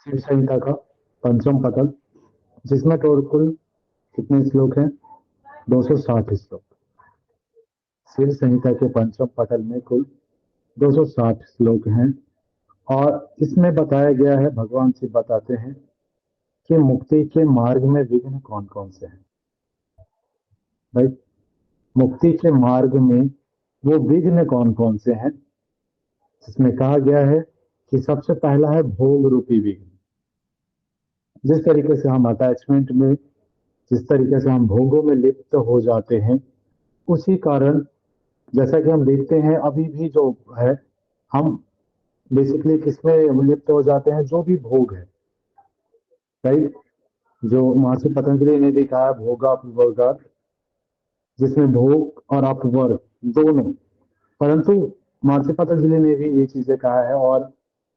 शिव संहिता का पंचम पटल, जिसमें टोटल कितने श्लोक हैं? 260 श्लोक। शिव संहिता के पंचम पटल में कुल 260 श्लोक हैं और इसमें बताया गया है, भगवान शिव बताते हैं कि मुक्ति के मार्ग में विघ्न कौन कौन से हैं। भाई, मुक्ति के मार्ग में वो विघ्न कौन कौन से हैं, जिसमें कहा गया है कि सबसे पहला है भोग रूपी विघ्न। जिस तरीके से हम अटैचमेंट में, जिस तरीके से हम भोगों में लिप्त हो जाते हैं, उसी कारण जैसा कि हम देखते हैं अभी भी जो है, हम बेसिकली किसमें लिप्त हो जाते हैं? जो भी भोग है, राइट। जो महर्षि पतंजलि ने भी कहा, भोगा अपवर्गा, जिसमें भोग और अपवर्ग दोनों। परंतु महर्षि पतंजलि ने भी ये चीजें कहा है और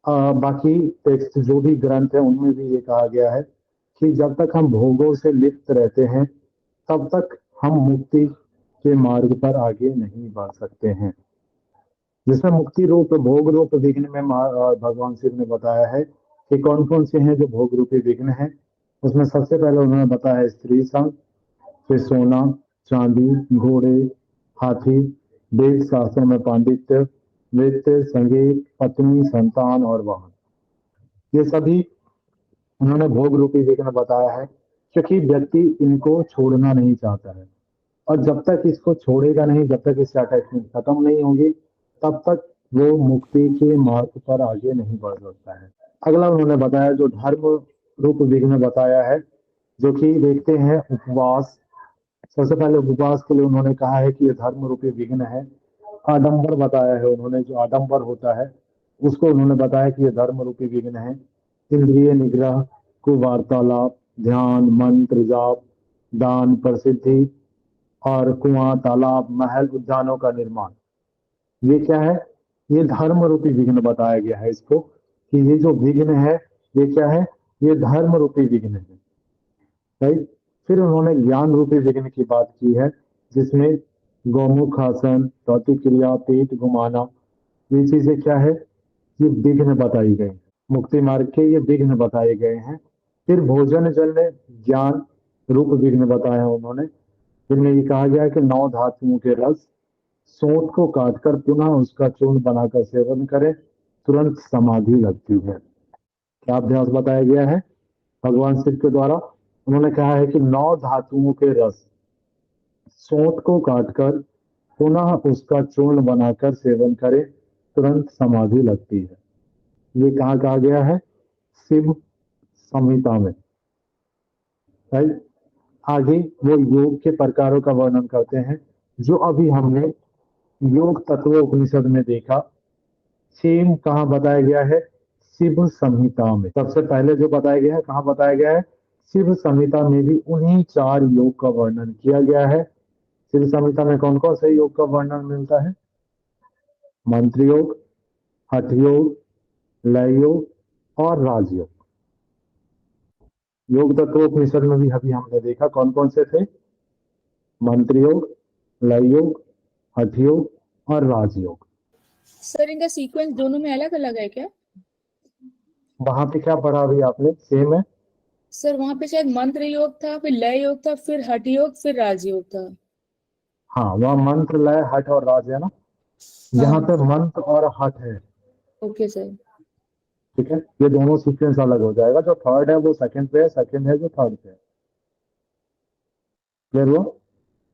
बाकी टेक्स्ट जो भी ग्रंथ है उनमें भी ये कहा गया है कि जब तक हम भोगों से लिप्त रहते हैं तब तक हम मुक्ति के मार्ग पर आगे नहीं बढ़ सकते हैं। जिसमें मुक्ति रूप भोग रूप विघ्न में भगवान शिव ने बताया है कि कौन कौन से हैं जो भोग रूपी विघ्न हैं। उसमें सबसे पहले उन्होंने बताया स्त्री संग, फिर सोना चांदी, घोड़े, हाथी, वेद शास्त्र में पांडित्य, नृत्य, संगीत, पत्नी, संतान और वाहन। ये सभी उन्होंने भोग रूपी विघ्न बताया है, क्योंकि व्यक्ति इनको छोड़ना नहीं चाहता है और जब तक इसको छोड़ेगा नहीं, जब तक इससे अटैचमेंट खत्म नहीं होगी, तब तक वो मुक्ति के मार्ग पर आगे नहीं बढ़ सकता है। अगला उन्होंने बताया जो धर्म रूप विघ्न बताया है, जो कि देखते हैं उपवास। सबसे पहले उपवास के लिए उन्होंने कहा है कि ये धर्म रूपी विघ्न है। आडंबर बताया है उन्होंने, जो आडंबर होता है उसको उन्होंने बताया कि ये धर्म रूपी विघ्न है। इंद्रिय निग्रह, कुवार्तालाप, ध्यान, मंत्र जाप, दान, प्रसिद्धि और कुआं, तालाब, महल, उद्यानों का निर्माण, ये क्या है? ये धर्म रूपी विघ्न बताया गया है इसको, कि ये जो विघ्न है ये क्या है? ये धर्म रूपी विघ्न है, राइट। फिर उन्होंने ज्ञान रूपी विघ्न की बात की है, जिसमें गौमुख आसन, प्रतिक्रिया, पेट घुमाना, ये चीजें क्या है? ये विघ्न बताई गई, मुक्ति मार्ग के ये विघ्न बताए गए हैं। फिर भोजन जन्य ज्ञान रूप विघ्न बताया उन्होंने, जिनमें ये कहा गया है कि 9 धातुओं के रस सोंठ को काटकर पुनः उसका चूर्ण बनाकर सेवन करें, तुरंत समाधि लगती है। क्या अभ्यास बताया गया है भगवान शिव के द्वारा? उन्होंने कहा है कि 9 धातुओं के रस सोंठ को काटकर पुनः उसका चूर्ण बनाकर सेवन करें, तुरंत समाधि लगती है। ये कहाँ कहा गया है? शिव संहिता में, राइट। आगे वो योग के प्रकारों का वर्णन करते हैं, जो अभी हमने योग तत्व उपनिषद में देखा। सेम कहाँ बताया गया है? शिव संहिता में। सबसे पहले जो बताया गया है, कहाँ बताया गया है? शिव संहिता में भी उन्हीं 4 योग का वर्णन किया गया है। शिव संहिता में कौन कौन से योग का वर्णन मिलता है? मंत्र योग, हठ योग, लय योग और राजयोग। योग तत्वोपनिषद में भी अभी हमने देखा कौन कौन से थे? मंत्र योग, लय योग, हठ योग और राजयोग। सर इनका सीक्वेंस दोनों में अलग अलग है क्या? वहां पे क्या पढ़ा अभी आपने? सेम है सर वहां पे शायद मंत्र योग था, फिर लय योग था, फिर हठ योग, फिर राजयोग था। हाँ, वह मंत्र, लय, हठ और राज है ना। यहाँ हाँ। पे मंत्र और हठ है, ओके सर। ठीक है। ये दोनों सीक्वेंस अलग हो जाएगा, जो थर्ड है वो सेकंड पे है, सेकंड है जो थर्ड पे है। क्लियर हुआ?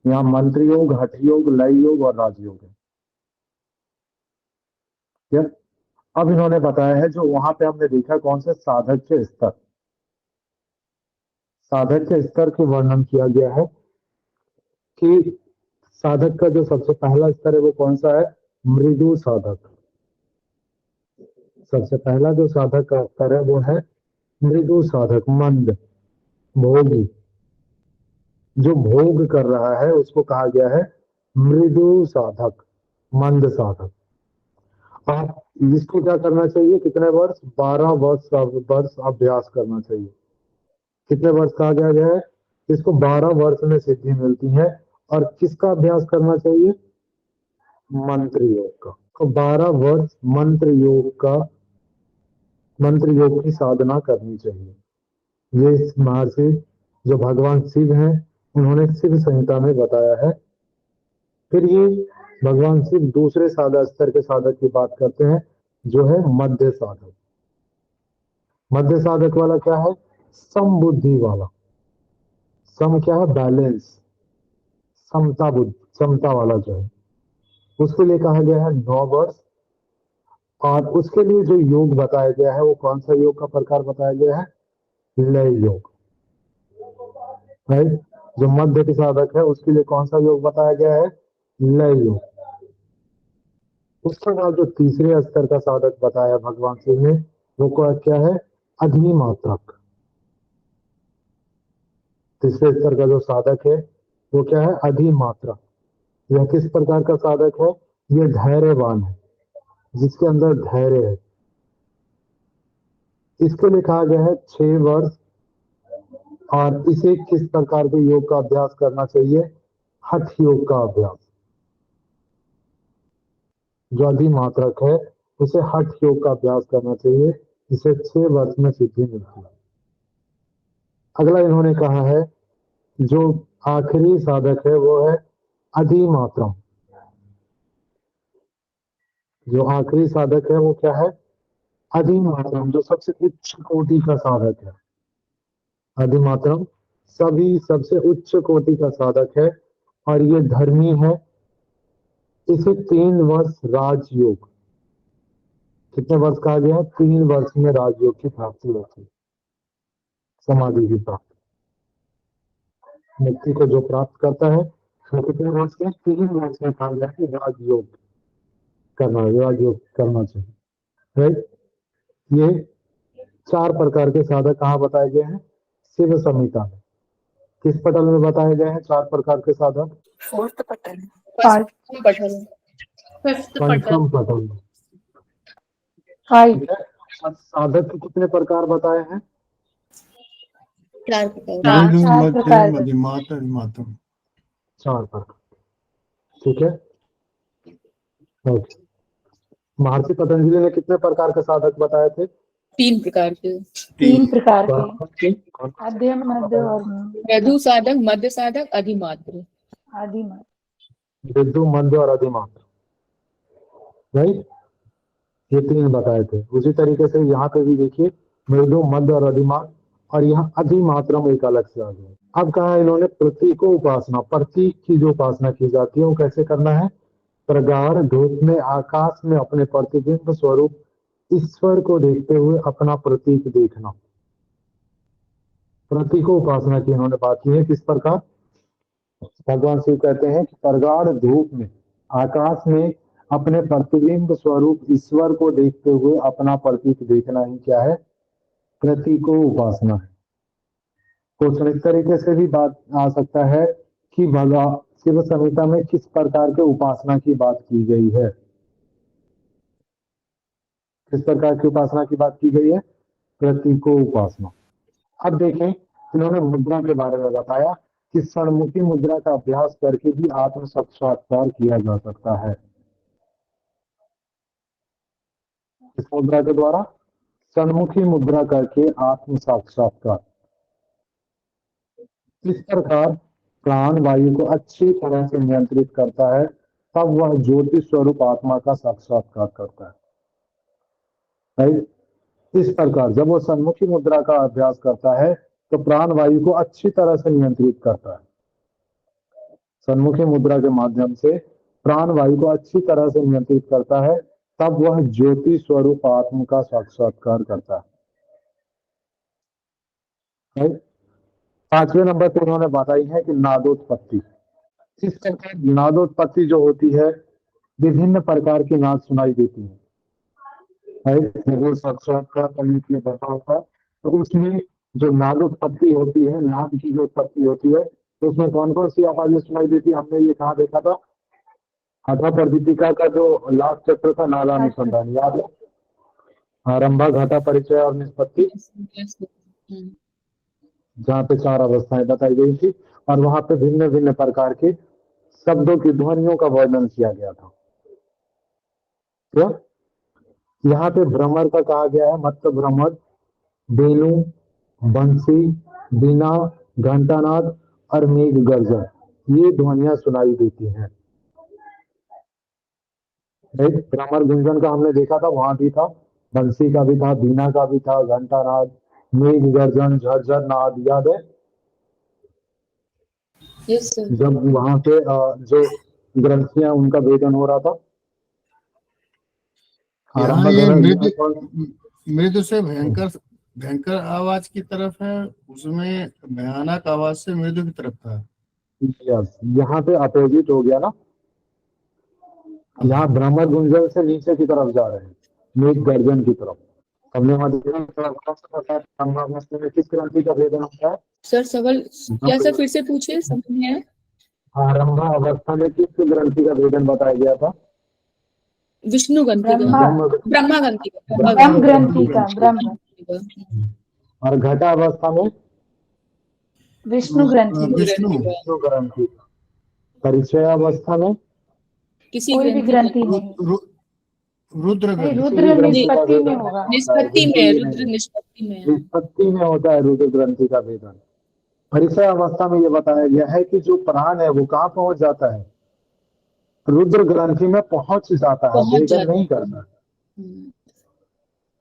यहाँ मंत्र योग, हठ योग, लय योग और राजयोग है। क्लियर? अब इन्होंने बताया है, जो वहां पे हमने देखा कौन से साधक के स्तर, साधक के स्तर को वर्णन किया गया है कि साधक का जो सबसे पहला स्तर है वो कौन सा है? मृदु साधक। सबसे पहला जो साधक का स्तर है वो है मृदु साधक, मंद भोगी। जो भोग कर रहा है उसको कहा गया है मृदु साधक, मंद साधक। आप इसको क्या करना चाहिए? कितने वर्ष? 12 वर्ष अभ्यास करना चाहिए। कितने वर्ष कहा गया है? इसको 12 वर्ष में सिद्धि मिलती है। और किसका अभ्यास करना चाहिए? मंत्र योग का। तो 12 वर्ष मंत्र योग का मंत्र योग की साधना करनी चाहिए। ये इस महर्षि जो भगवान शिव हैं उन्होंने शिव संहिता में बताया है। फिर ये भगवान शिव दूसरे साधक स्तर के साधक की बात करते हैं जो है मध्य साधक। मध्य साधक वाला क्या है? सम बुद्धि वाला। सम क्या है? बैलेंस, समता बुद्धि, समता वाला जो है उसके लिए कहा गया है 9 वर्ष। और उसके लिए जो योग बताया गया है वो कौन सा योग का प्रकार बताया गया है? लय योग। राइट। जो मध्य के साधक है उसके लिए कौन सा योग बताया गया है? लय योग। उसके बाद जो तीसरे स्तर का साधक बताया भगवान शिव ने वो क्या है? अधिमात्रक। तीसरे स्तर का जो साधक है वो क्या है? अधिमात्रक। यह किस प्रकार का साधक है? ये धैर्यवान है, जिसके अंदर धैर्य है। इसके लिए कहा गया है 6 वर्ष। और इसे किस प्रकार के योग का अभ्यास करना चाहिए? हठ योग का अभ्यास। जो अधिमात्रक है उसे हठ योग का अभ्यास करना चाहिए। इसे 6 वर्ष में सिद्धि मिलती है। अगला इन्होंने कहा है जो आखिरी साधक है वो है अधिमात्रम। जो आखिरी साधक है वो क्या है? अधिमात्रम, जो सबसे उच्च कोटि का साधक है। अधिमात्रम सभी सबसे उच्च कोटि का साधक है और ये धर्मी है। इसे 3 वर्ष राजयोग, कितने वर्ष कहा गया है? 3 वर्ष में राजयोग की प्राप्ति होती है, समाधि की प्राप्ति। मुक्ति को जो प्राप्त करता है वो कितने वर्ष में? 3 वर्ष में कहा गया कि राजयोग करना चाहिए। राइट। ये 4 प्रकार के साधक कहाँ बताए गए हैं? शिव संहिता में। किस पटल में बताए गए हैं 4 प्रकार के साधक? फोर्थ पटल, फर्स्ट पटल, फिफ्थ पंचम पटल, पटल में। 5 ठीक है। अब साधक के कितने प्रकार बताए हैं? 4 पटल, 4 प्रकार के। अधिमात्रम। 4 प्रकार। ठीक है। ओके। महर्षि पतंजलि ने कितने प्रकार के साधक बताए थे? 3 प्रकार के, 3 प्रकार के, कौन- आद्य, मध्य और लघु साधक, मध्य साधक, अधिमात्र। आदि मध्य। विद्यु, मध्य और अधिमात्र। राइट। ये 3 बताए थे। उसी तरीके से यहाँ पे भी देखिए मृदु, मध्य और अधिमात्र। और यहाँ अधिमात्रम एक अलग से आ गया। अब कहा इन्होंने प्रतीकों उपासना, प्रतीक की जो उपासना की जाती है वो कैसे करना है? प्रगाढ़ धूप में आकाश में अपने प्रतिबिंब स्वरूप ईश्वर को देखते हुए अपना प्रतीक देखना। प्रतीकों उपासना की इन्होंने बात की है। किस प्रकार? भगवान शिव कहते हैं कि प्रगाढ़ धूप में आकाश में अपने प्रतिबिंब स्वरूप ईश्वर को देखते हुए अपना प्रतीक देखना ही क्या है? प्रतीकों उपासना है। कुछ इस तरीके से भी बात आ सकता है कि भगवान शिव संहिता में किस प्रकार के उपासना की बात की गई है? किस प्रकार की उपासना की बात की गई है? प्रतीकों उपासना। अब देखें इन्होंने मुद्रा के बारे में बताया कि षणमुखी मुद्रा का अभ्यास करके भी आत्म साक्षात्कार किया जा सकता है। इस मुद्रा के द्वारा षणमुखी मुद्रा करके आत्म साक्षात्कार। इस प्रकार प्राण वायु को अच्छी तरह से नियंत्रित करता है, तब वह ज्योति स्वरूप आत्मा का साक्षात्कार करता है। राइट। इस प्रकार जब वो सन्मुखी मुद्रा का अभ्यास करता है तो प्राण वायु को अच्छी तरह से नियंत्रित करता है। सन्मुखी मुद्रा के माध्यम से प्राण वायु को अच्छी तरह से नियंत्रित करता है, तब वह ज्योति स्वरूप आत्मा का साक्षात्कार करता है। राइट। 5वें नंबर पर उन्होंने बताई है कि नादोत्पत्ति। इस प्रकार नादोत्पत्ति जो होती है विभिन्न प्रकार की नाद सुनाई देती है। राइट। साक्षात्कार करने के लिए बैठा होता है तो उसमें जो नादोत्पत्ति होती है, नाद की जो उत्पत्ति होती है, तो उसमें कौन कौन सी आवाजें सुनाई देती है? हमने ये कहाँ देखा था? घटा पर दीपिका का जो लास्ट चैप्टर था नादानुसंधान, याद है? आरंभा, घटा, परिचय और निष्पत्ति, जहाँ पे 4 अवस्थाएं बताई गई थी और वहां पे भिन्न भिन्न प्रकार के शब्दों की ध्वनियों का वर्णन किया गया था। क्या यहाँ पे भ्रमर का कहा गया है मत्त भ्रमर, वेणु, बंसी, बीना, घंटानाद और मेघ गर्जन, ये ध्वनियां सुनाई देती हैं। भ्रमर गुंजन का हमने देखा था, वहां भी था, बंसी का भी था, बीना का भी था, घंटानाद, मेघ गर्जन, झरझर नाद, याद है यस सर। जब वहां पे जो ग्रंथियां उनका भेदन हो रहा था। यहाँ आरंभ ये ध्वनि मृदु से भयंकर भयंकर आवाज की तरफ है, उसमें भयानक आवाज से मृदु की तरफ था। यस, यहाँ पे अपोजिट हो गया ना, यहाँ भ्रमर गुंजन से नीचे की तरफ जा रहे हैं, मेघ गर्जन की तरफ। हमने वहां देखा में किस ग्रंथि का भेदन होता है? सर सवाल क्या सर फिर से पूछिए, समझ नहीं आया। आरंभ अवस्था में किस ग्रंथि का भेदन बताया गया था? विष्णु ग्रंथि का, ब्रह्मा ग्रंथि का, ब्रह्म ग्रंथि का, ब्रह्म। और घटा अवस्था में विष्णु ग्रंथि, विष्णु ग्रंथि। परिचय अवस्था में किसी कोई भी ग्रंथि नहीं, रुद्र नहीं, ग्रंथि। रुद्र निष्पत्ति में होगा। निष्पत्ति में, रुद्र निष्पत्ति में। निष्पत्ति में होता है रुद्र ग्रंथि का भेदन। परिचय अवस्था में ये बताया गया है कि जो प्राण है वो कहाँ पहुंच जाता है? रुद्र ग्रंथि में पहुंच जाता है, भेदन नहीं करता।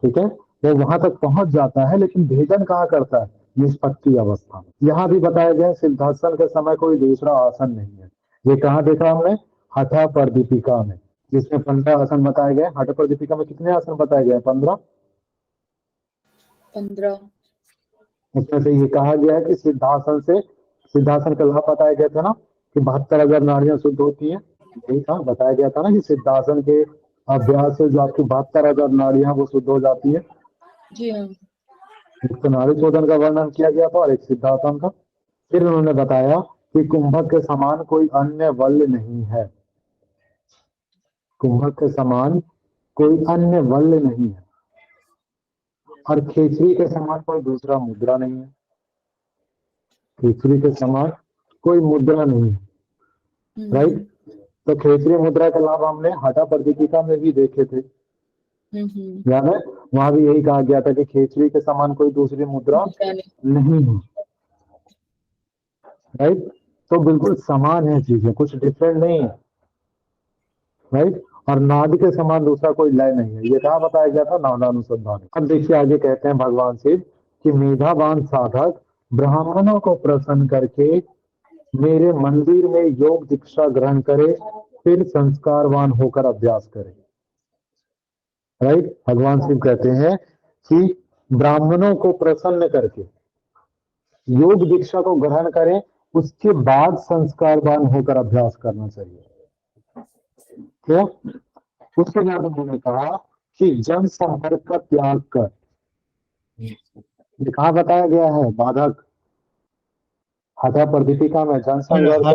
ठीक है, वो वहां तक पहुंच जाता है, लेकिन भेदन कहाँ करता है? निष्पत्ति अवस्था में। यहाँ भी बताया गया सिद्धासन के समय कोई दूसरा आसन नहीं है। ये कहाँ देखा हमने? हठा पर दीपिका में, जिसमें 15 आसन बताए गए। हठ पर दीपिका में कितने आसन बताए गए? 15। उसमें से ये कहा गया है कि सिद्धासन का लाभ बताया गया था ना, कि 72,000 नाड़ियां शुद्ध होती है। यही था, बताया गया था ना कि सिद्धासन के अभ्यास से जो आपकी 72,000 नाड़ियां वो शुद्ध हो जाती है। जी हाँ। एक तो नाड़ी शोधन का वर्णन किया गया था और एक सिद्धासन का। फिर उन्होंने बताया कि कुंभक के समान कोई अन्य बल नहीं है, कुंभक के समान कोई अन्य बल नहीं है, और खेचरी के समान कोई दूसरा मुद्रा नहीं है। खेचरी के समान कोई मुद्रा नहीं है, राइट। तो खेचरी मुद्रा का लाभ हमने हठा पर दीपिका में भी देखे थे, याद है? वहां भी यही कहा गया था कि खेचरी के समान कोई दूसरी मुद्रा नहीं है, राइट। तो बिल्कुल समान है चीजें, कुछ डिफरेंट नहीं है, राइट। और नाद के समान दूसरा कोई लय नहीं है, ये कहा बताया गया था? नादानुसंधान। अब देखिए आगे कहते हैं भगवान शिव कि मेधावान साधक ब्राह्मणों को प्रसन्न करके मेरे मंदिर में योग दीक्षा ग्रहण करे, फिर संस्कारवान होकर अभ्यास करे, राइट। भगवान शिव कहते हैं कि ब्राह्मणों को प्रसन्न करके योग दीक्षा को ग्रहण करें, उसके बाद संस्कारवान होकर अभ्यास करना चाहिए। क्या? उसके बाद उन्होंने कहा कि जन संपर्क का त्याग कर, ये कहा बताया गया है? बाधक हठा पर दीपिका में जनसंघर्ष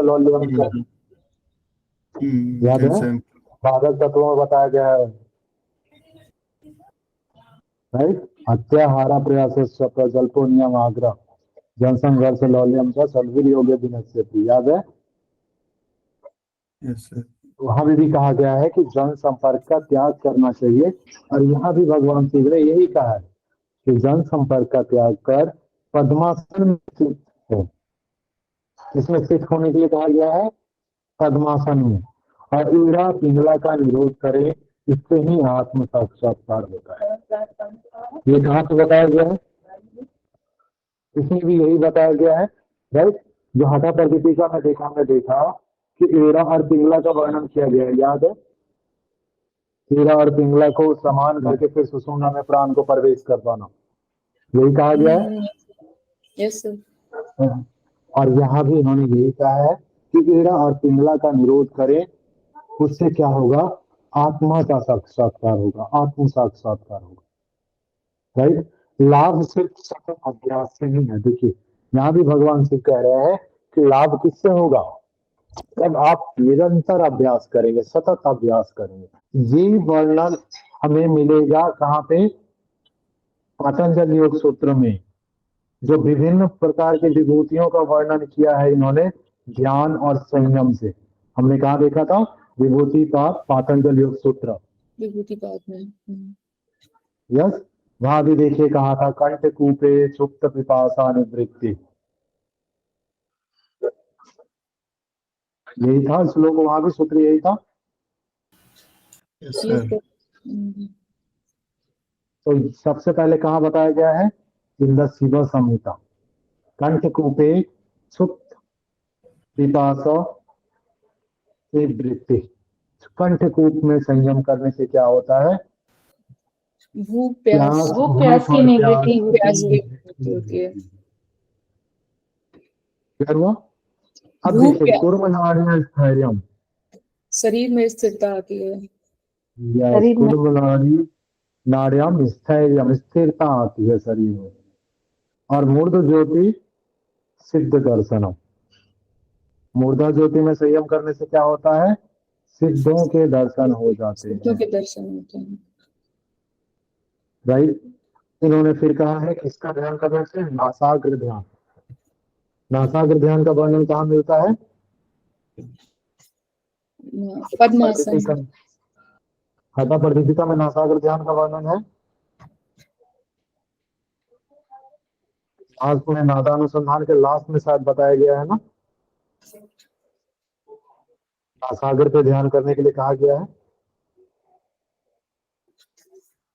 याद है? बाधक तत्वों में बताया गया है, राइट। हत्या हारा प्रयास प्रजल्पो नियम आग्रह जनसंघर्ष लौल्यम च सद्वीर योग्य विनश्यति, याद है? वहां भी कहा गया है कि जन संपर्क का त्याग करना चाहिए, और यहाँ भी भगवान शिव ने यही कहा है कि जन संपर्क का त्याग कर पद्मासन में स्थित हो। इसमें स्थित होने के लिए कहा गया है पद्मासन में, और ईड़ा पिंगला का निरोध करे, इससे ही आत्म साक्षात्कार होता है। ये कहाँ से बताया गया है? इसमें भी यही बताया गया है, राइट। जो हठा पर दीपिका में देखा, हमने देखा कि एड़ा और पिंगला का वर्णन किया गया है, याद है? एड़ा और पिंगला को समान करके फिर सुषुम्ना में प्राण को प्रवेश कर पाना, यही कहा गया है। Yes sir. और यहाँ भी उन्होंने यही कहा है कि एड़ा और पिंगला का निरोध करें, उससे क्या होगा? आत्मा का साक्षात्कार होगा, आत्म साक्षात्कार होगा, राइट। लाभ सिर्फ सतत अभ्यास से नहीं है। देखिए यहाँ भी भगवान शिव कह रहे हैं कि लाभ किससे होगा? जब आप निरंतर अभ्यास करेंगे, सतत अभ्यास करेंगे। ये वर्णन हमें मिलेगा कहाँ पे? पतंजलि योग सूत्र में, जो विभिन्न प्रकार की विभूतियों का वर्णन किया है इन्होंने ध्यान और संयम से। हमने कहा देखा था? विभूति पाद पतंजलि योग सूत्र, विभूति पाद में। यस, वहां भी देखिए कहा था कंठ कूपे सुप्त पिपासा निवृत्ति, यही था श्लोक, वहां भी सूत्र यही था। यस ये सर। तो तो सबसे पहले कहाँ बताया गया है, इन द शिव संहिता, कंठ कूपे सुप्त पिपासा निवृत्ति। कंठ कूप में संयम करने से क्या होता है, भूख प्यास भूख प्यास की और निवृत्ति होती प्यास है। की होती है। क्या हुआ, अब भूख देखिए प्यास, कुर्मनार्य स्थैर्यम, शरीर में स्थिरता आती है। यस, शरीर में कुर्मनारी नार्यम स्थैर्यम, स्थिरता आती है शरीर में। और मूर्ध ज्योति सिद्ध दर्शनम, मूर्धा ज्योति में संयम करने से क्या होता है, सिद्धों के दर्शन हो जाते सिद्धों हैं, के दर्शन होते हैं। राइट। इन्होंने फिर कहा है कि इसका ध्यान करने से नासाग्र ध्यान, नासाग्र ध्यान का वर्णन कहाँ मिलता है, पद्मासन, हता प्रदीपिका में नासाग्र ध्यान का वर्णन है। आज में नादानुसंधान के लास्ट में शायद बताया गया है ना, नासाग्र पे ध्यान करने के लिए कहा गया है,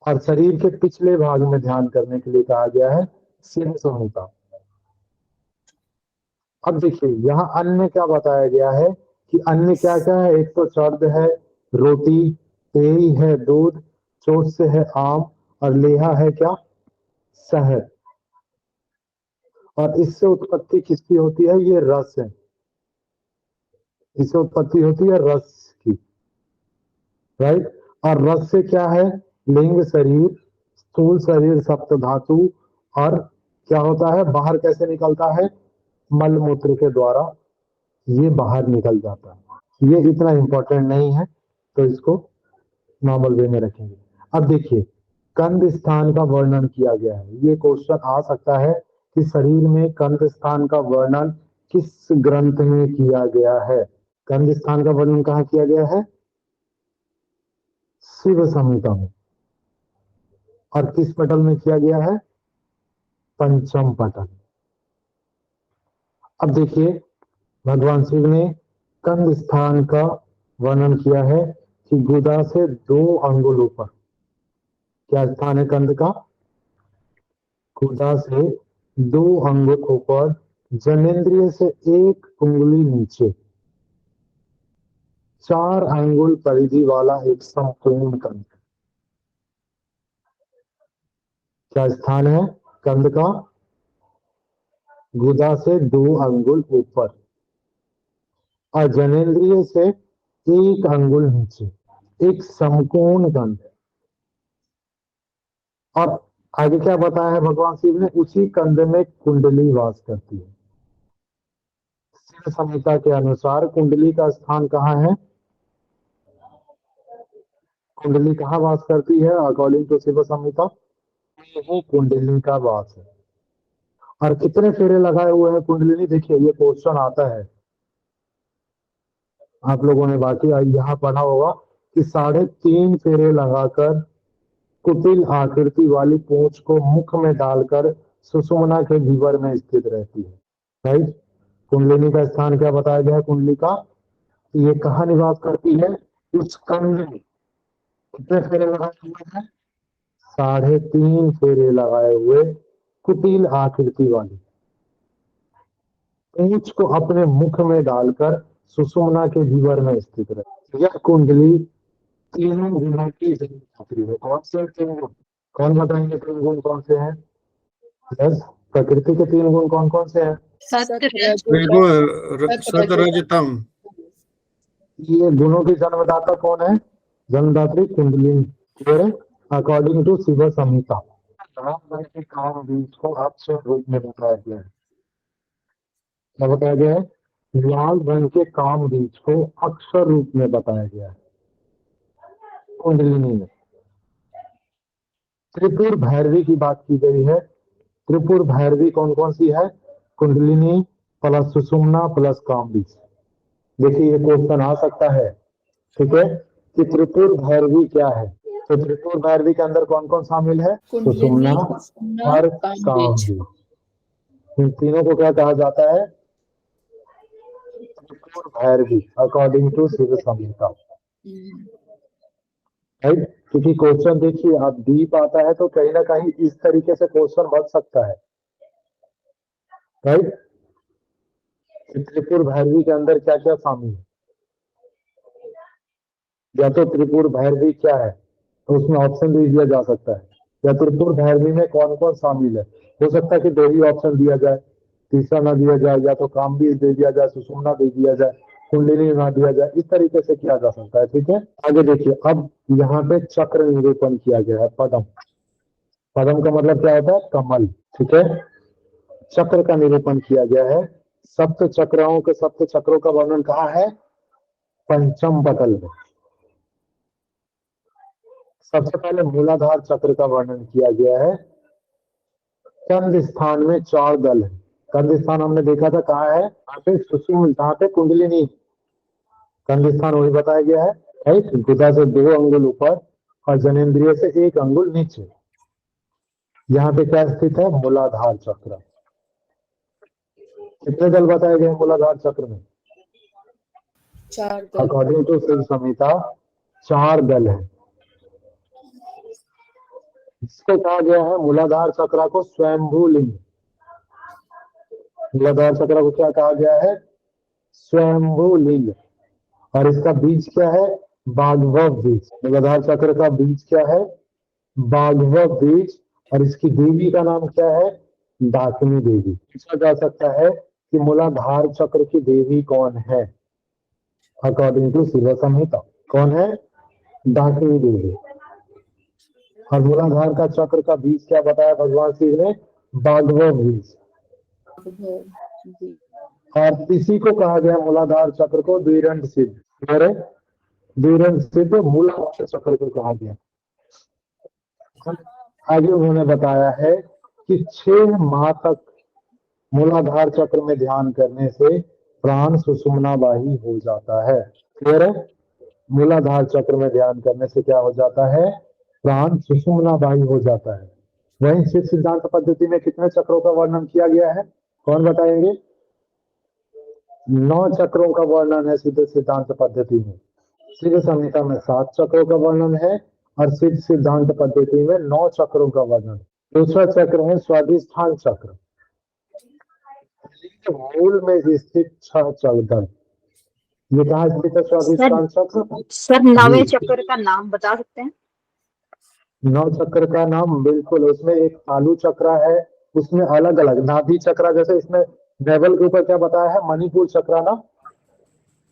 और शरीर के पिछले भाग में ध्यान करने के लिए कहा गया है शिव संहिता। अब देखिए यहाँ अन्न में क्या बताया गया है कि अन्न क्या क्या है, एक तो चर्द है रोटी, पेय है दूध, चोट से है आम, और लेहा है क्या, शहद। और इससे उत्पत्ति किसकी होती है, ये रस है, इससे उत्पत्ति होती है रस की, राइट। और रस से क्या है, लिंग शरीर, स्थूल शरीर, सप्त धातु, और क्या होता है, बाहर कैसे निकलता है, मल मूत्र के द्वारा ये बाहर निकल जाता है। ये इतना इंपॉर्टेंट नहीं है, तो इसको नॉर्मल वे में रखेंगे। अब देखिए कंद स्थान का वर्णन किया गया है, ये क्वेश्चन आ सकता है कि शरीर में कंद स्थान का वर्णन किस ग्रंथ में किया गया है। कंद स्थान का वर्णन कहाँ किया गया है, शिव संहिता में। और किस पटल में किया गया है, पंचम पटल। अब देखिए भगवान शिव ने कंद स्थान का वर्णन किया है कि गुदा से 2 अंगुल ऊपर, क्या स्थान है कंद का, गुदा से 2 अंगुल ऊपर, जनेंद्रिय से 1 उंगली नीचे, 4 अंगुल परिधि वाला एक संपूर्ण कंद। क्या स्थान है कंद का, गुदा से 2 अंगुल ऊपर और जनेंद्रिय से 1 अंगुल नीचे, एक समकोण कंद। और आगे क्या बताया है भगवान शिव ने, उसी कंद में कुंडली वास करती है। शिव संहिता के अनुसार कुंडली का स्थान कहाँ है, कुंडली कहाँ वास करती है, अकॉर्डिंग टू शिव संहिता ही कुंडली का वास है। और कितने फेरे लगाए हुए हैं कुंडली, देखिए ये क्वेश्चन आता है, आप लोगों ने बाकी यहाँ पढ़ा होगा कि 3.5 फेरे लगाकर कुटिल आकृति वाली पूंछ को मुख में डालकर सुषुम्ना के लीवर में स्थित रहती है, राइट। कुंडलिनी का स्थान क्या बताया गया है, कुंडली का ये कहाँ निवास करती है, उस कंद में। कितने फेरे लगाए हुए हैं, 3.5 फेरे लगाए हुए कुटिल आकृति वाली पूंछ को अपने मुख में डालकर सुषुम्ना के लीवर में स्थित रहती है। यह कुंडली 3 गुणों की जन्मदात्री है। कौन से 3 गुण, कौन बताएंगे 3 गुण कौन से हैं, यस, प्रकृति के 3 गुण कौन कौन से हैं, बिल्कुल, सत रज तम। ये गुणों की जन्मदाता कौन है, जन्मदात्री कुंडलिनी, क्लियर है, अकॉर्डिंग टू शिव संहिता। मन के काम बीज को अक्षर रूप में बताया गया है, क्या बताया गया है, लाल रंग के काम बीज को अक्षर रूप में बताया गया है कुंडलिनी में। त्रिपुर भैरवी की बात की गई है, त्रिपुर भैरवी कौन कौन सी है, कुंडलिनी प्लस सुषुम्ना प्लस काम बीज। देखिए ये क्वेश्चन आ सकता है, ठीक है, कि त्रिपुर भैरवी क्या है, तो त्रिपुर भैरवी के अंदर कौन कौन शामिल है? कुंडलिनी, सुषुम्ना सुषुम्ना, और कामबीज। कामबीज। इन तीनों को क्या कहा जाता है? Tripur Bhairavi according to Shiva Samhita. Right, क्योंकि क्वेश्चन देखिए आप डीप आता है तो कहीं ना कहीं इस तरीके से क्वेश्चन बन सकता है। राइट, त्रिपुर भैरवी के अंदर क्या क्या शामिल है, या तो त्रिपुर भैरवी क्या है तो उसमें ऑप्शन दे दिया जा सकता है, या त्रिपुर भैरवी में कौन कौन शामिल है। हो सकता है कि दो ही ऑप्शन दिया जाए, तीसरा ना दिया जाए, या तो कामबीज दे दिया जाए, सुषुम्ना दे दिया जाए, कुंडलिनी ना दिया जाए, इस तरीके से किया जा सकता है। ठीक है, आगे देखिए, अब यहाँ पे चक्र निरूपण किया गया है। पदम, पदम का मतलब क्या होता है? कमल। ठीक है, चक्र का निरूपण किया गया है। सप्त चक्रों के सप्त चक्रों का वर्णन कहाँ है? पंचम पटल में। सबसे पहले मूलाधार चक्र का वर्णन किया गया है। कंद स्थान में 4 दल है। कंद स्थान हमने देखा था कहाँ है? यहाँ पे सुषुम्ना, जहाँ पे कुंडलिनी। कंद स्थान वही बताया गया है। राइट, गुदा से 2 अंगुल ऊपर और जनेंद्रिय से 1 अंगुल नीचे। यहाँ पे क्या स्थित है? मूलाधार चक्र। कितने दल बताए गए मूलाधार चक्र में? 4 दल। अकॉर्डिंग टू शिव संहिता 4 दल है। इसको कहा गया है मूलाधार चक्र को स्वयंभू लिंग। मूलाधार चक्र को क्या कहा गया है? स्वयंभू लिंग। और इसका बीज क्या है? बाघव बीज। मूलाधार चक्र का बीज क्या है? बाघव बीज। और इसकी देवी का नाम क्या है? डाकिनी देवी। पूछा जा सकता है कि मूलाधार चक्र की देवी कौन है? अकॉर्डिंग टू शिव संहिता कौन है? डाकिनी देवी। और मूलाधार का चक्र का बीज क्या बताया भगवान शिव ने? बाघव बीज। और इसी को कहा गया मूलाधार चक्र को द्विदंड सिद्ध। द्विदंड सिद्ध मूलाधार चक्र को कहा गया। आगे उन्होंने बताया है कि 6 माह तक मूलाधार चक्र में ध्यान करने से प्राण सुषुम्नावाही हो जाता है। क्लियर है? मूलाधार चक्र में ध्यान करने से क्या हो जाता है? प्राण सुषुम्नावाही हो जाता है। वहीं शिव सिद्धांत पद्धति में कितने चक्रों का वर्णन किया गया है? कौन बताएंगे? 9 चक्रों का वर्णन है सिद्ध सिद्धांत पद्धति में। शिव संहिता में 7 चक्रों का वर्णन है और सिद्ध सिद्धांत पद्धति में 9 चक्रों का वर्णन। दूसरा चक्र है स्वाधिष्ठान चक्र। मूल में स्थित 6 चक्र। ये कहाँ स्थित है स्वाधिष्ठान चक्र? सर 9वें चक्र का नाम बता सकते हैं? 9 चक्र का नाम बिल्कुल, उसमें एक तालु चक्र है, उसमें अलग अलग नाभि चक्र, जैसे इसमें नेवल के ऊपर क्या बताया है? मणिपुर चक्र ना,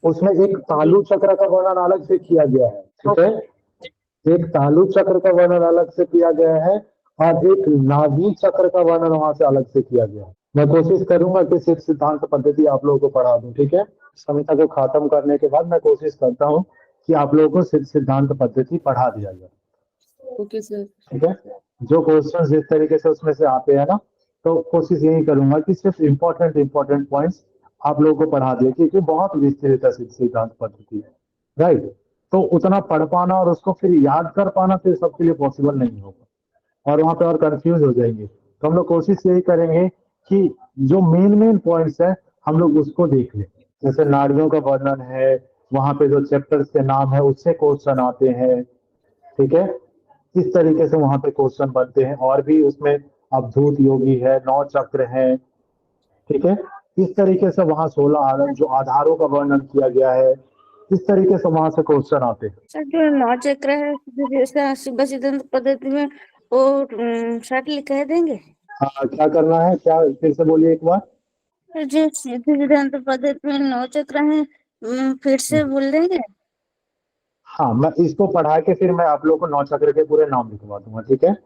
उसमें एक तालु चक्र का वर्णन अलग से किया गया है। ठीक है, एक तालु चक्र का वर्णन अलग से किया गया है और एक नाभि चक्र का वर्णन वहां से अलग से किया गया है। मैं कोशिश करूंगा कि सिर्फ सिद्धांत पद्धति आप लोगों को पढ़ा दूं। ठीक है, संहिता को खत्म करने के बाद मैं कोशिश करता हूँ कि आप लोगों को सिर्फ सिद्धांत पद्धति पढ़ा दिया जाए। Okay sir. ठीक है, जो क्वेश्चन जिस तरीके से उसमें से आते हैं ना, तो कोशिश यही करूंगा कि सिर्फ इम्पोर्टेंट पॉइंट्स आप लोगों को पढ़ा दिए, क्योंकि बहुत विस्तृत है सिद्धांत पद्धति। राइट, तो उतना पढ़ पाना और उसको फिर याद कर पाना फिर सबके लिए पॉसिबल नहीं होगा और वहां पे और कंफ्यूज हो जाएंगे। तो हम लोग कोशिश यही करेंगे कि जो मेन पॉइंट्स है हम लोग उसको देख लें। जैसे नाड़ियों का वर्णन है, वहां पे जो चैप्टर्स के नाम है उससे क्वेश्चन आते हैं। ठीक है, इस तरीके से वहां पे क्वेश्चन बनते हैं। और भी उसमें अवधूत योगी है, 9 चक्र है। ठीक है, इस तरीके से वहां 16 आधार जो आधारों का वर्णन किया गया है, इस तरीके से वहां से क्वेश्चन आते हैं। सर जो 9 चक्र है जैसे शिव सिद्धांत पद्धति में वो शर्ट लिखा देंगे? हाँ, क्या करना है? क्या फिर से बोलिए एक बार। जो शिव सिद्धांत पद्धति में 9 चक्र हैं फिर से बोल देंगे? हाँ, मैं इसको पढ़ा के फिर मैं आप लोगों को 9 चक्र के पूरे नाम लिखवा दूंगा। ठीक है,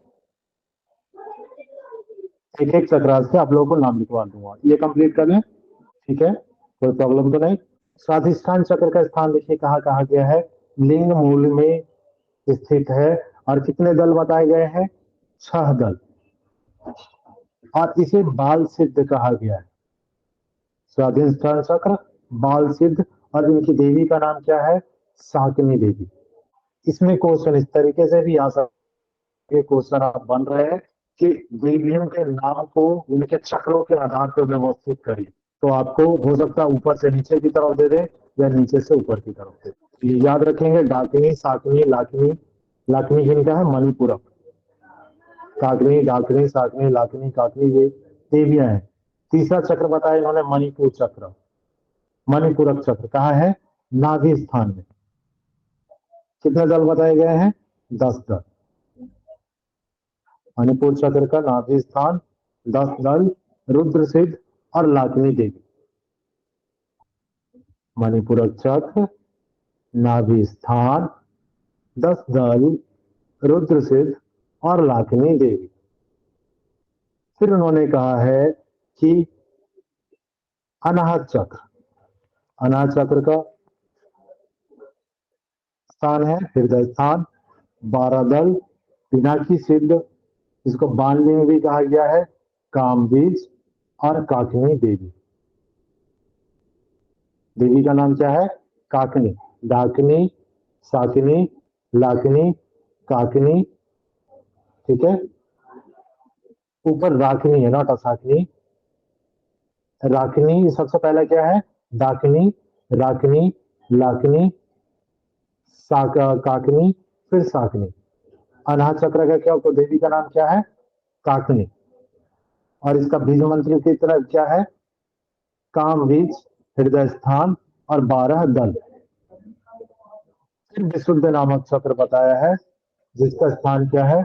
एक चक्र से आप लोगों को नाम लिखवा दूंगा। ये कंप्लीट कर लें। ठीक है, कोई प्रॉब्लम तो नहीं। स्वाधिष्ठान चक्र का स्थान देखिए कहाँ कहा गया है? लिंग मूल में स्थित है। और कितने दल बताए गए हैं? 6 दल। और इसे बाल सिद्ध कहा गया है। स्वाधिष्ठान चक्र, बाल सिद्ध, और इनकी देवी का नाम क्या है? शाकिनी देवी। इसमें क्वेश्चन इस तरीके से भी आ सकते हैं, क्वेश्चन आप बन रहे हैं कि देवियों के नाम को उनके चक्रों के आधार पर व्यवस्थित करिए, तो आपको हो सकता है ऊपर से नीचे की तरफ दे दे या नीचे से ऊपर की तरफ दे। ये याद रखेंगे, डाकिनी, साकनी, लाकिनी। लाकिनी जिनका है मणिपुरक, काकनी, डाकनी, साकनी, लाकिनी, काकनी, ये देवियां हैं। तीसरा चक्र बताया इन्होंने मणिपुर चक्र, मणिपुरक चक्र कहाँ है? नाभि स्थान में। कितने दल बताए गए हैं? 10 दल। मणिपुर चक्र का नाभि स्थान 10 दल, रुद्र सिद्ध और लाकिनी देवी। मणिपुरक चक्र, नाभि स्थान, 10 दल, रुद्र सिद्ध और लाकिनी देवी। फिर उन्होंने कहा है कि अनाहत चक्र, अनाहत चक्र का स्थान है हृदय स्थान, 12 दल, पिनाकी सिद्ध, इसको बाणलिंग भी कहा गया है, कामबीज और काकनी देवी। देवी का नाम क्या है? काकनी, डाकनी, साकनी, लाकनी, काकनी, ठीक है। ऊपर राकनी है, नॉट असाकनी। राकनी सबसे पहला क्या है? डाकनी, राकनी, लाकनी, काकनी, फिर साकनी। अनाहत चक्र का क्या तो देवी का नाम क्या है? काकनी, और इसका बीज मंत्र की तरफ क्या है? काम बीज, हृदय स्थान और 12 दल। फिर विशुद्ध नामक चक्र बताया है, जिसका स्थान क्या है?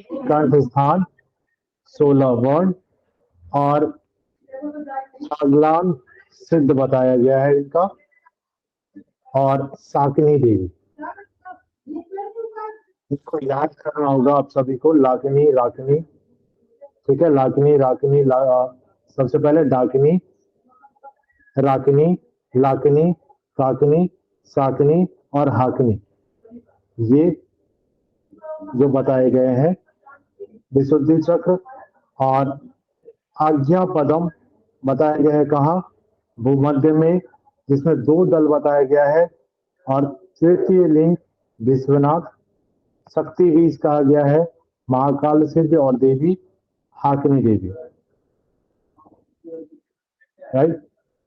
कंठ स्थान, 16 वर्ण और छागलान सिद्ध बताया गया है इनका, और साकनी देवी। इसको याद करना होगा आप सभी को, लाकनी, राकनी, ठीक है, लाकनी, राकनी, सबसे पहले डाकनी, राकनी, लाकनी, काकनी, साकनी और हाकनी, ये जो बताए गए हैं विशुद्धि चक्र। और आज्ञा पदम बताया गया है कहाँ? भूमध्य में, जिसमें 2 दल बताया गया है, और तृतीय लिंग विश्वनाथ, शक्ति बीज कहा गया है, महाकाल सिद्ध और देवी हाकनी देवी, राइट।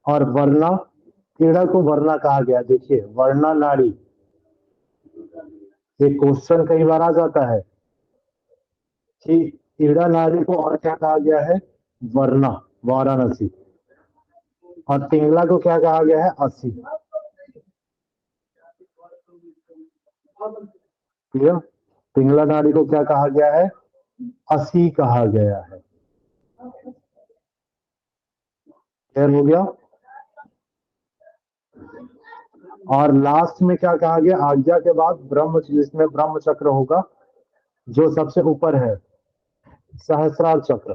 और वर्णा, क्रीड़ा को वर्णा कहा गया। देखिए वर्णा नाड़ी, एक क्वेश्चन कई बार आ जाता है कि क्रीड़ा नाड़ी को और क्या कहा गया है? वर्णा, वाराणसी। और पिंगला को क्या कहा गया है? असी। क्लियर? पिंगला नाड़ी को क्या कहा गया है? असी कहा गया है। क्लियर हो गया? और लास्ट में क्या कहा गया? आज्ञा के बाद ब्रह्म, जिसमें ब्रह्म चक्र होगा, जो सबसे ऊपर है, सहस्रार चक्र,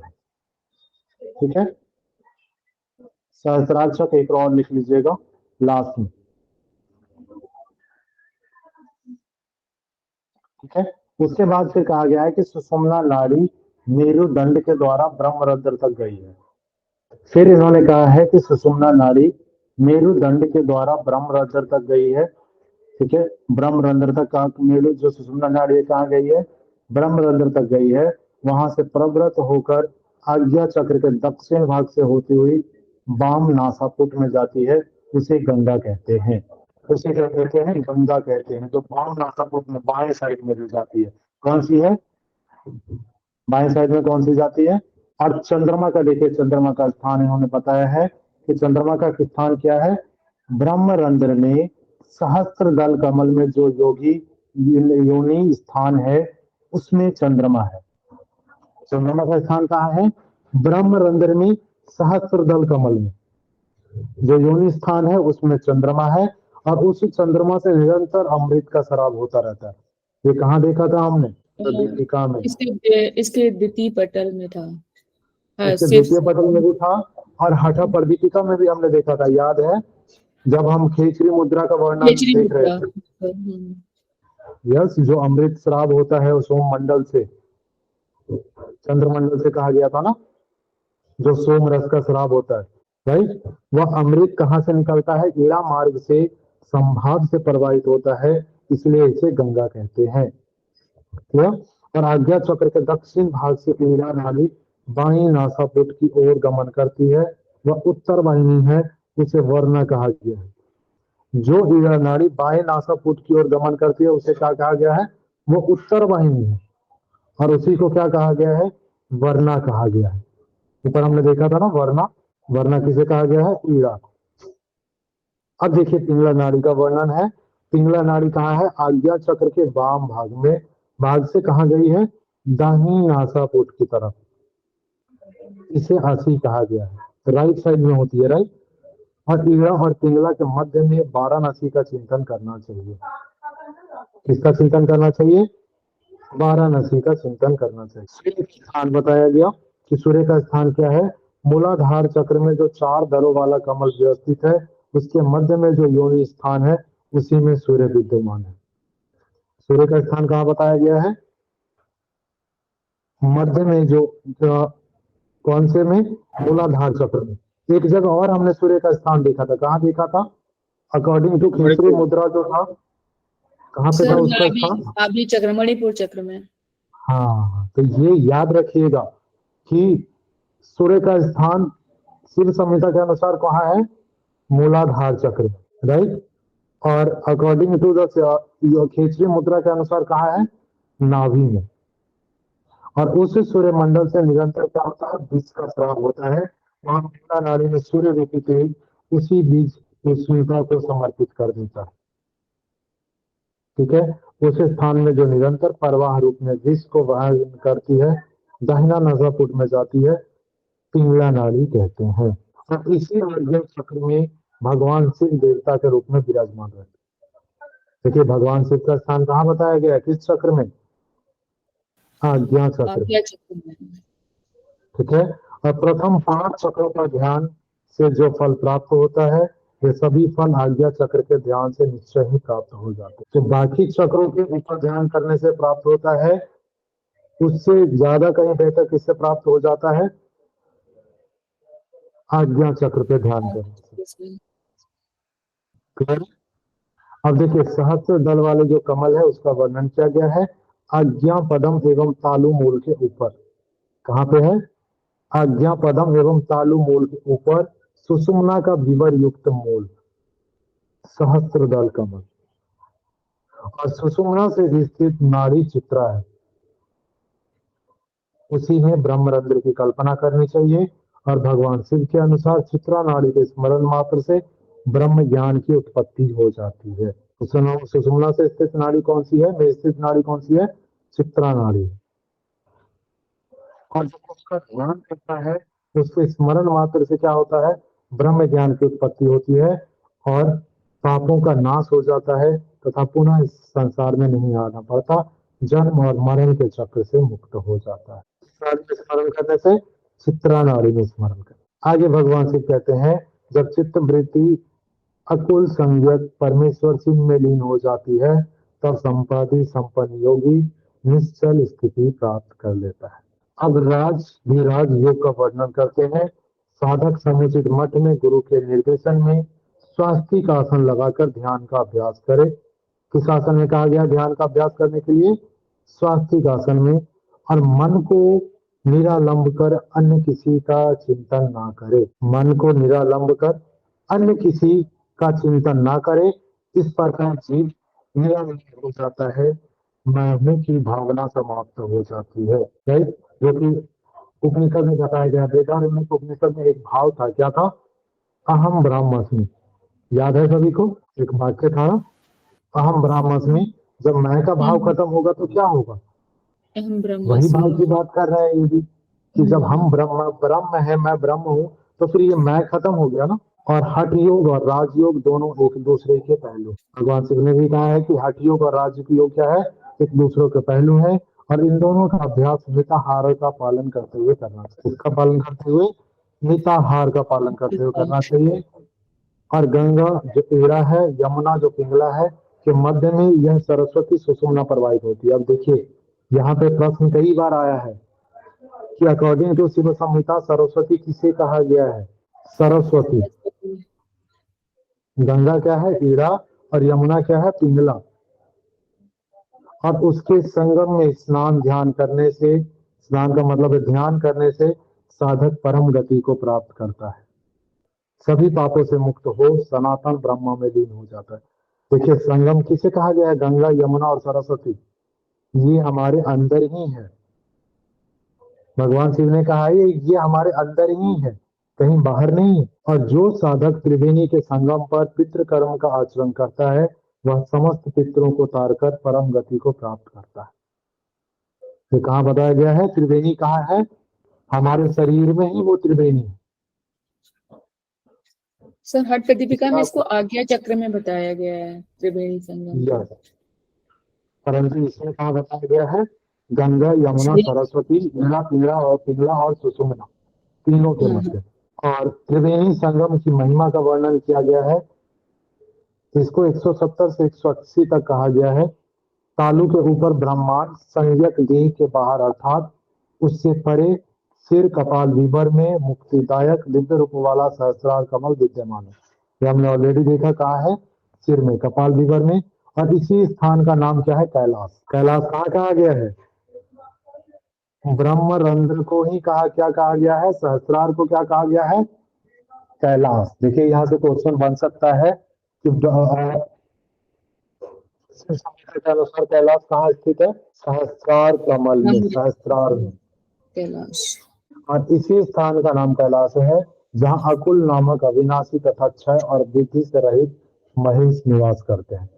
ठीक है। सहस्रार चक्र एक और लिख लीजिएगा लास्ट में, ठीक है। उसके बाद फिर कहा गया है कि सुषुम्ना नाड़ी मेरुदंड के द्वारा ब्रह्मरंध्र तक गई है। फिर इन्होंने कहा है कि सुषुम्ना नाड़ी मेरुदंड के द्वारा ब्रह्मरंध्र तक गई है, ठीक है। ब्रह्मरंध्र तक का मेरु जो सुषुम्ना नाड़ी कहाँ गई है? ब्रह्मरंध्र तक गई है। वहां से प्रवृत्त होकर आज्ञा चक्र के दक्षिण भाग से होती हुई वाम नासापुट में जाती है, उसे गंगा कहते हैं। उसे क्या कहते हैं? गंगा कहते हैं। तो वाम नासापुट में बाएं साइड में जो जाती है, कौन सी है? बाएं साइड में कौन सी जाती है? और चंद्रमा का देखिए, चंद्रमा का स्थान इन्होंने बताया है कि चंद्रमा का स्थान क्या है? ब्रह्मरंध्र में सहस्त्र दल कमल में जो योगी योनि स्थान है, उसमें चंद्रमा है। चंद्रमा का स्थान कहाँ है? ब्रह्मरंध्र में सहस्त्र दल कमल में जो योनि स्थान है, उसमें चंद्रमा है। और उस चंद्रमा से निरंतर अमृत का शराब होता रहता है। ये कहाँ देखा था हमने? दीपिका में। इसके द्वितीय पटल में था। हाँ, इसके द्वितीय पटल में भी था, और हठा पर दीपिका में भी हमने देखा था, याद है? जब हम खेचरी मुद्रा का वर्णन देख रहे थे। यस, जो अमृत श्राप होता है उस सोम मंडल से, चंद्रमंडल से कहा गया था ना, जो सोम रस का श्राप होता है, राइट। वह अमृत कहाँ से निकलता है? ईड़ा मार्ग से, संभाग से प्रवाहित होता है, इसलिए इसे गंगा कहते हैं। क्लियर? और आज्ञा चक्र के दक्षिण भाग से ईड़ा नाड़ी बाईं नासापुट की ओर गमन करती है, वह उत्तर वाहिनी है, उसे वर्ण कहा गया है। जो ईड़ा नाड़ी बाएं नासापुट की ओर गमन करती है उसे क्या कहा गया है? वो उत्तर वाहिनी है, और उसी को क्या कहा गया है? वर्णा कहा गया है। ऊपर हमने देखा था ना वर्णा, वर्णा किसे कहा गया है? ईड़ा। अब देखिए पिंगला नाड़ी का वर्णन है। पिंगला नाड़ी कहाँ है? आज्ञा चक्र के वाम भाग में, भाग से कहाँ गई है? दाहिनी नासापुट की तरफ। इसे असी कहा गया है, राइट साइड में होती है, राइट। और ईड़ा और पिंगला के मध्य में वाराणसी का चिंतन करना चाहिए। किसका चिंतन करना चाहिए? वाराणसी का चिंतन करना चाहिए। सूर्य का स्थान बताया गया कि सूर्य का स्थान क्या है? मूलाधार चक्र में जो 4 दलों वाला कमल व्यवस्थित है, उसके मध्य में जो योनि स्थान है, उसी में सूर्य विद्यमान है। सूर्य का स्थान कहाँ बताया गया है? मध्य में जो कौन से में? मूलाधार चक्र में। एक जगह और हमने सूर्य का स्थान देखा था, कहाँ देखा था? अकॉर्डिंग टू खेसरी मुद्रा जो था, कहाँ पे था सर उसका स्थान? नाभि चक्र, मणिपुर चक्र में। हाँ, तो ये याद रखिएगा कि सूर्य का स्थान शिव संहिता के अनुसार कहाँ है? मूलाधार चक्र, राइट। और अकॉर्डिंग टू द खेचरी मुद्रा के अनुसार कहाँ है? नाभि में। और उस सूर्यमंडल से निरंतर क्या होता है? बीज का स्राव होता है। वहां पिंगला नाड़ी में सूर्य रूपी तेज उसी बीज उष्णता को समर्पित कर देता है। ठीक है, उस स्थान में जो निरंतर प्रवाह रूप में विष को वहन करती है, दाहिना नासापुट में जाती है, पिंगला नाड़ी कहते हैं। और इसी आज्ञा चक्र में भगवान शिव देवता के रूप में विराजमान रहते हैं। देखिए भगवान शिव का स्थान कहाँ बताया गया है? किस चक्र में? आज्ञा चक्र। आज्ञा चक्र में। ठीक है, और प्रथम 5 चक्रों का ध्यान से जो फल प्राप्त होता है, वे सभी फल आज्ञा चक्र के ध्यान से निश्चय ही प्राप्त हो जाते हैं। तो बाकी चक्रों के ऊपर ध्यान करने से प्राप्त होता है, उससे ज्यादा कहीं बेहतर किससे प्राप्त हो जाता है? आज्ञा चक्र पे ध्यान करने से। क्लियर? अब देखिए सहस्त्र दल वाले जो कमल है उसका वर्णन किया गया है आज्ञा पदम एवं तालु मूल के ऊपर। कहाँ पे है? आज्ञा पदम एवं तालु मूल के ऊपर सुषुम्ना का विवर युक्त मूल, सहस्त्र दल कमल। और सुषुम्ना से स्थित नाड़ी चित्रा है, उसी में ब्रह्मरंध्र की कल्पना करनी चाहिए। और भगवान शिव के अनुसार चित्रा नाड़ी के स्मरण मात्र से ब्रह्म ज्ञान की उत्पत्ति हो जाती है। सुषुम्ना से स्थित नाड़ी कौन सी है? में स्थित नाड़ी कौन सी है? चित्रा नाड़ी। और जब उसका ध्यान करता है, उसके स्मरण मात्र से क्या होता है? ब्रह्म ज्ञान की उत्पत्ति होती है और पापों का नाश हो जाता है तथा पुनः इस संसार में नहीं आना पड़ता, जन्म और मरण के चक्र से मुक्त हो जाता है। स्मरण करने से चित्रा नाड़ी में स्मरण कर। आगे भगवान शिव कहते हैं, जब चित्त वृत्ति अकुल संज्ञक परमेश्वर शिव में लीन हो जाती है, तब संपादी संपन्न योगी निश्चल स्थिति प्राप्त कर लेता है। अब राज योग का वर्णन करते हैं। साधक समुचित मठ में गुरु के निर्देशन में स्वास्तिक आसन लगाकर ध्यान का अभ्यास करे। किस आसन में कहा गया ध्यान का अभ्यास करने के लिए? स्वास्तिक आसन में। और मन को निरालंब कर अन्य किसी का चिंतन ना करे। मन को निरालंब कर अन्य किसी का चिंतन ना करे। इस प्रकार जीव निरालंब हो जाता है, मैं हूं की भावना समाप्त हो जाती है। राइट, जो कि उपनिषद में बताया गया। बृहदारण्यक में उपनिषद में एक भाव था, क्या था? अहम ब्रह्मास्मि। याद है सभी को? एक वाक्य था ना, अहम ब्रह्मास्मि। जब मैं का भाव खत्म होगा तो क्या होगा? वही भाव की बात कर रहे हैं ये भी, कि जब हम ब्रह्म है, मैं ब्रह्म हूँ, तो फिर ये मैं खत्म हो गया ना। और हठ योग और राजयोग दोनों एक दूसरे के पहलू। भगवान शिव ने भी कहा है कि हठ योग और राजयोग क्या है? एक दूसरे के पहलू है। और इन दोनों का अभ्यास मिताहार का पालन करते हुए करना चाहिए। इसका पालन करते हुए? मिताहार का पालन करते हुए करना चाहिए। और गंगा जो ईड़ा है, यमुना जो पिंगला है, के मध्य में यह सरस्वती सुषुम्ना प्रवाहित होती है। अब देखिए यहाँ पे प्रश्न कई बार आया है कि अकॉर्डिंग टू शिव संहिता सरस्वती किसे कहा गया है? सरस्वती। गंगा क्या है? ईड़ा। और यमुना क्या है? पिंगला। और उसके संगम में स्नान ध्यान करने से, स्नान का मतलब है ध्यान करने से साधक परम गति को प्राप्त करता है, सभी पापों से मुक्त हो सनातन ब्रह्म में लीन हो जाता है। देखिए संगम किसे कहा गया है? गंगा, यमुना और सरस्वती, ये हमारे अंदर ही है। भगवान शिव ने कहा है ये हमारे अंदर ही है, कहीं बाहर नहीं है। और जो साधक त्रिवेणी के संगम पर पितृ कर्म का आचरण करता है वह समस्त पितरों को तार कर परम गति को प्राप्त करता है। ये कहाँ बताया गया है? त्रिवेणी कहाँ है? हमारे शरीर में ही वो त्रिवेणी है। सर हठ प्रदीपिका में इसको आज्ञा चक्र में बताया गया है, त्रिवेणी संगम। यस, परंतु इसमें कहाँ बताया गया है? गंगा, यमुना, सरस्वती, पिंगला और सुषुम्ना, तीनों के मध्य। और त्रिवेणी संगम की महिमा का वर्णन किया गया है। इसको 170 से 180 तक कहा गया है। तालु के ऊपर ब्रह्मांड, संज्ञक देह के बाहर अर्थात उससे परे सिर कपाल विवर में मुक्तिदायक दिव्य रूप वाला सहस्रार कमल विद्यमान है। ये हमने ऑलरेडी देखा, कहाँ है? सिर में, कपाल विवर में। और इसी स्थान का नाम क्या है? कैलाश। कैलाश कहाँ कहा गया है? ब्रह्मरंध्र को ही क्या कहा गया है? सहस्रार को क्या कहा गया है? कैलाश। देखिए यहाँ से क्वेश्चन बन सकता है कि अनुसार कैलाश कहाँ स्थित है? सहस्रार कमल में, सहस्रार में कैलाश। और इसी स्थान का नाम कैलाश है जहाँ अकुल नामक अविनाशी तथा क्षय और वृद्धि से रहित महेश निवास करते हैं।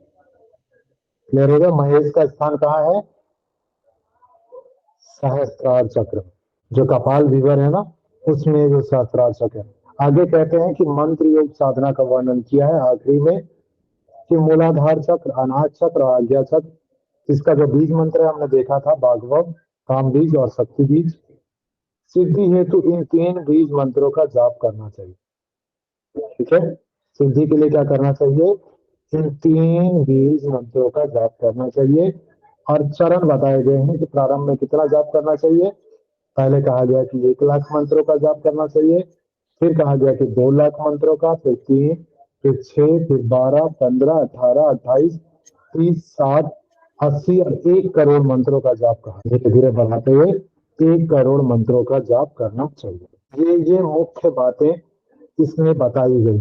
क्लियर हो गया? महेश का स्थान कहाँ है? सहस्त्रार चक्र, जो कपाल विवर है ना, उसमें जो सहस्त्रार चक्र है। आगे कहते हैं कि मंत्र योग साधना का वर्णन किया है आखिरी में कि मूलाधार चक्र, अनाहत चक्र और आज्ञा चक्र। इसका जो बीज मंत्र है हमने देखा था, बागवम, काम बीज और शक्ति बीज। सिद्धि हेतु इन 3 बीज मंत्रों का जाप करना चाहिए। ठीक है, सिद्धि के लिए क्या करना चाहिए? इन 3 बीज मंत्रों का जाप करना चाहिए। और चरण बताए गए हैं कि प्रारंभ में कितना जाप करना चाहिए। पहले कहा गया कि 1 लाख मंत्रों का जाप करना चाहिए, फिर कहा गया कि 2 लाख मंत्रों का, फिर 3, फिर 6, फिर 12, 15, 18, 28, 30, 60, 80 और 1 करोड़ मंत्रों का जाप कहा। धीरे धीरे बढ़ाते हुए 1 करोड़ मंत्रों का जाप करना चाहिए। ये मुख्य बातें इसमें बताई गई।